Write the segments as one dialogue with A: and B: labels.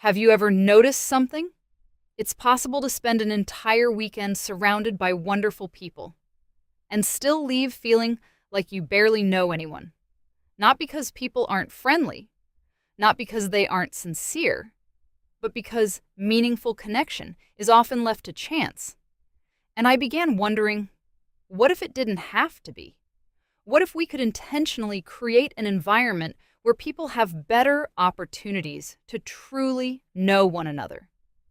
A: Have you ever noticed something? It's possible to spend an entire weekend surrounded by wonderful people and still leave feeling like you barely know anyone. Not because people aren't friendly, not because they aren't sincere, but because meaningful connection is often left to chance. And I began wondering, what if it didn't have to be? What if we could intentionally create an environment where people have better opportunities to truly know one another?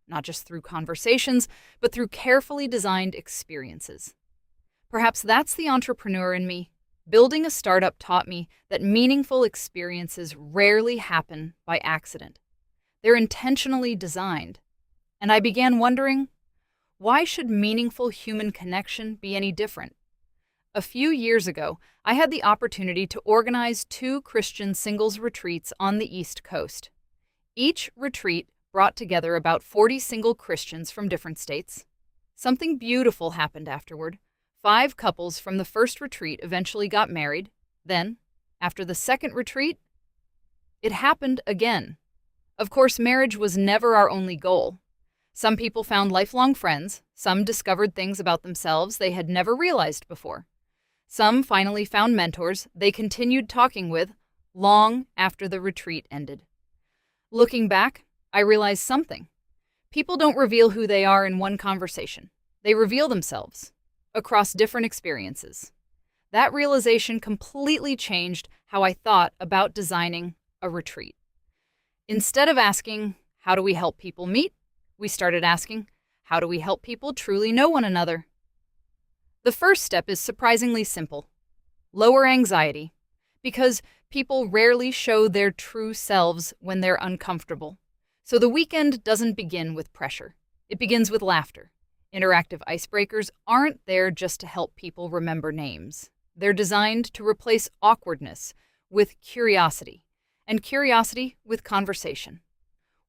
A: Not just through conversations, but through carefully designed experiences. Perhaps that's the entrepreneur in me. Building a startup taught me that meaningful experiences rarely happen by accident. They're intentionally designed. And I began wondering, why should meaningful human connection be any different? A few years ago, I had the opportunity to organize 2 Christian singles retreats on the East Coast. Each retreat brought together about 40 single Christians from different states. Something beautiful happened afterward. 5 couples from the first retreat eventually got married. Then, after the second retreat, it happened again. Of course, marriage was never our only goal. Some people found lifelong friends. Some discovered things about themselves they had never realized before. Some finally found mentors they continued talking with long after the retreat ended. Looking back, I realized something. People don't reveal who they are in one conversation. They reveal themselves across different experiences. That realization completely changed how I thought about designing a retreat. Instead of asking, how do we help people meet? We started asking, how do we help people truly know one another? The first step is surprisingly simple. Lower anxiety, because people rarely show their true selves when they're uncomfortable. So the weekend doesn't begin with pressure. It begins with laughter. Interactive icebreakers aren't there just to help people remember names. They're designed to replace awkwardness with curiosity, and curiosity with conversation.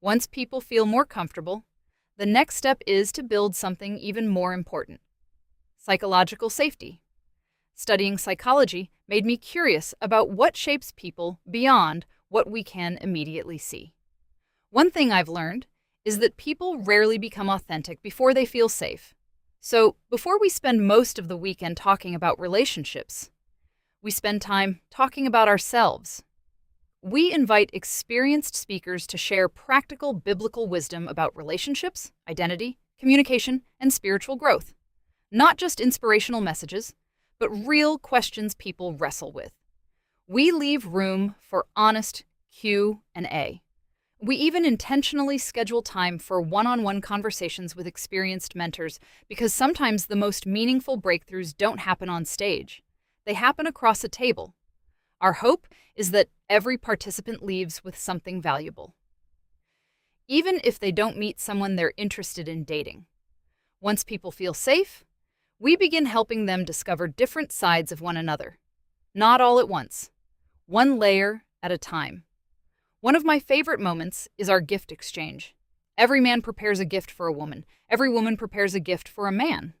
A: Once people feel more comfortable, the next step is to build something even more important: psychological safety. Studying psychology made me curious about what shapes people beyond what we can immediately see. One thing I've learned is that people rarely become authentic before they feel safe. So, before we spend most of the weekend talking about relationships, we spend time talking about ourselves. We invite experienced speakers to share practical biblical wisdom about relationships, identity, communication, and spiritual growth. Not just inspirational messages, but real questions people wrestle with. We leave room for honest Q&A. We even intentionally schedule time for one-on-one conversations with experienced mentors because sometimes the most meaningful breakthroughs don't happen on stage. They happen across a table. Our hope is that every participant leaves with something valuable, even if they don't meet someone they're interested in dating. Once people feel safe, we begin helping them discover different sides of one another. Not all at once, one layer at a time. One of my favorite moments is our gift exchange. Every man prepares a gift for a woman. Every woman prepares a gift for a man.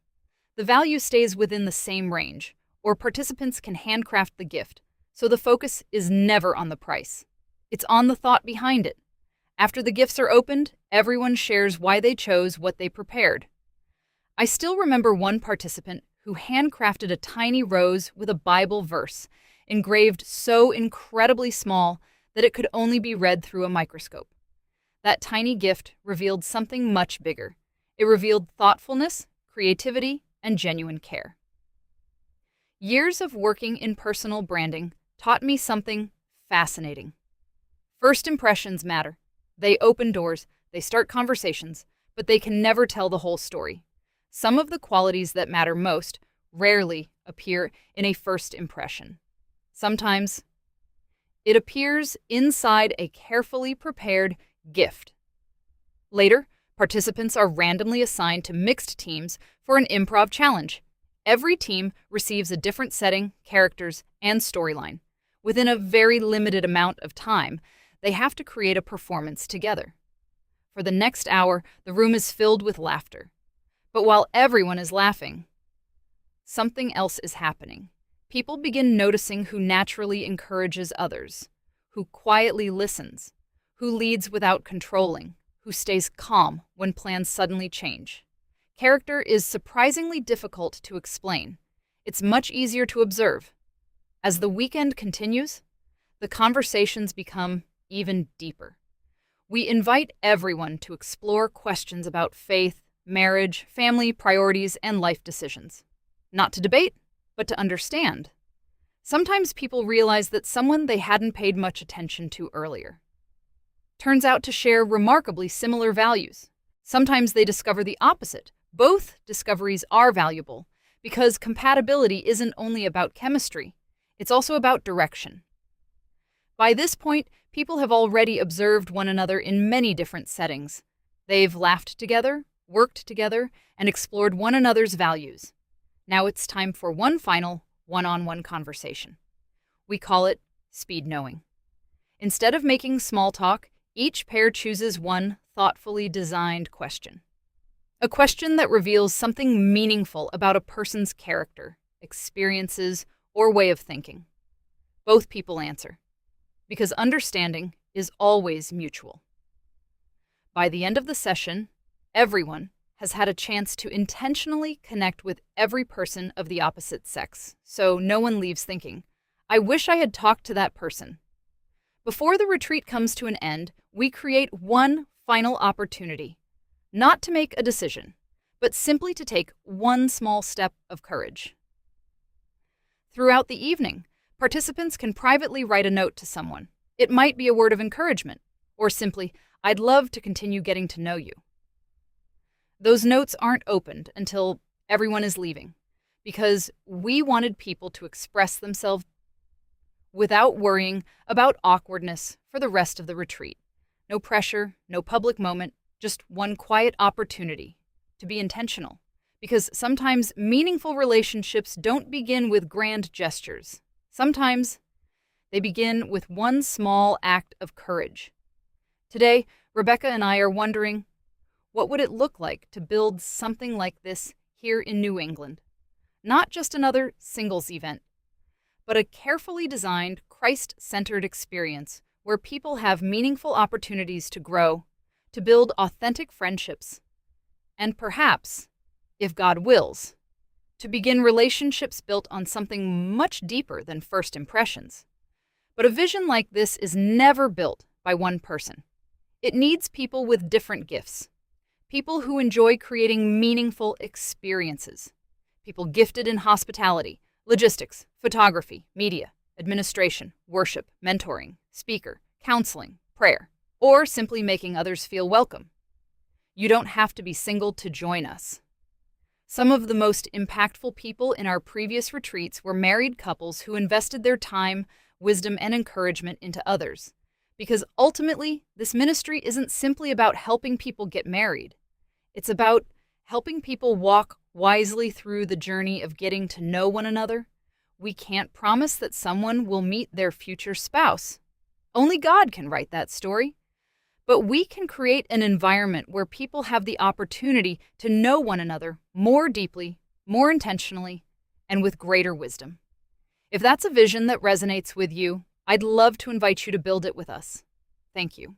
A: The value stays within the same range, or participants can handcraft the gift, so the focus is never on the price. It's on the thought behind it. After the gifts are opened, everyone shares why they chose what they prepared. I still remember one participant who handcrafted a tiny rose with a Bible verse, engraved so incredibly small that it could only be read through a microscope. That tiny gift revealed something much bigger. It revealed thoughtfulness, creativity, and genuine care. Years of working in personal branding taught me something fascinating. First impressions matter. They open doors, they start conversations, but they can never tell the whole story. Some of the qualities that matter most rarely appear in a first impression. Sometimes it appears inside a carefully prepared gift. Later, participants are randomly assigned to mixed teams for an improv challenge. Every team receives a different setting, characters, and storyline. Within a very limited amount of time, they have to create a performance together. For the next hour, the room is filled with laughter. But while everyone is laughing, something else is happening. People begin noticing who naturally encourages others, who quietly listens, who leads without controlling, who stays calm when plans suddenly change. Character is surprisingly difficult to explain. It's much easier to observe. As the weekend continues, the conversations become even deeper. We invite everyone to explore questions about faith, marriage, family, priorities, and life decisions. Not to debate, but to understand. Sometimes people realize that someone they hadn't paid much attention to earlier turns out to share remarkably similar values. Sometimes they discover the opposite. Both discoveries are valuable because compatibility isn't only about chemistry, it's also about direction. By this point, people have already observed one another in many different settings. They've laughed together, worked together, and explored one another's values. Now it's time for one final one-on-one conversation. We call it speed knowing. Instead of making small talk, each pair chooses one thoughtfully designed question. A question that reveals something meaningful about a person's character, experiences, or way of thinking. Both people answer, because understanding is always mutual. By the end of the session, everyone has had a chance to intentionally connect with every person of the opposite sex, so no one leaves thinking, "I wish I had talked to that person." Before the retreat comes to an end, we create one final opportunity, not to make a decision, but simply to take one small step of courage. Throughout the evening, participants can privately write a note to someone. It might be a word of encouragement, or simply, "I'd love to continue getting to know you." Those notes aren't opened until everyone is leaving, because we wanted people to express themselves without worrying about awkwardness for the rest of the retreat. No pressure, no public moment, just one quiet opportunity to be intentional. Because sometimes meaningful relationships don't begin with grand gestures. Sometimes they begin with one small act of courage. Today, Rebecca and I are wondering, what would it look like to build something like this here in New England? Not just another singles event, but a carefully designed, Christ-centered experience where people have meaningful opportunities to grow, to build authentic friendships, and perhaps, if God wills, to begin relationships built on something much deeper than first impressions. But a vision like this is never built by one person. It needs people with different gifts, people who enjoy creating meaningful experiences, people gifted in hospitality, logistics, photography, media, administration, worship, mentoring, speaker, counseling, prayer, or simply making others feel welcome. You don't have to be single to join us. Some of the most impactful people in our previous retreats were married couples who invested their time, wisdom, and encouragement into others. Because ultimately, this ministry isn't simply about helping people get married. It's about helping people walk wisely through the journey of getting to know one another. We can't promise that someone will meet their future spouse. Only God can write that story. But we can create an environment where people have the opportunity to know one another more deeply, more intentionally, and with greater wisdom. If that's a vision that resonates with you, I'd love to invite you to build it with us. Thank you.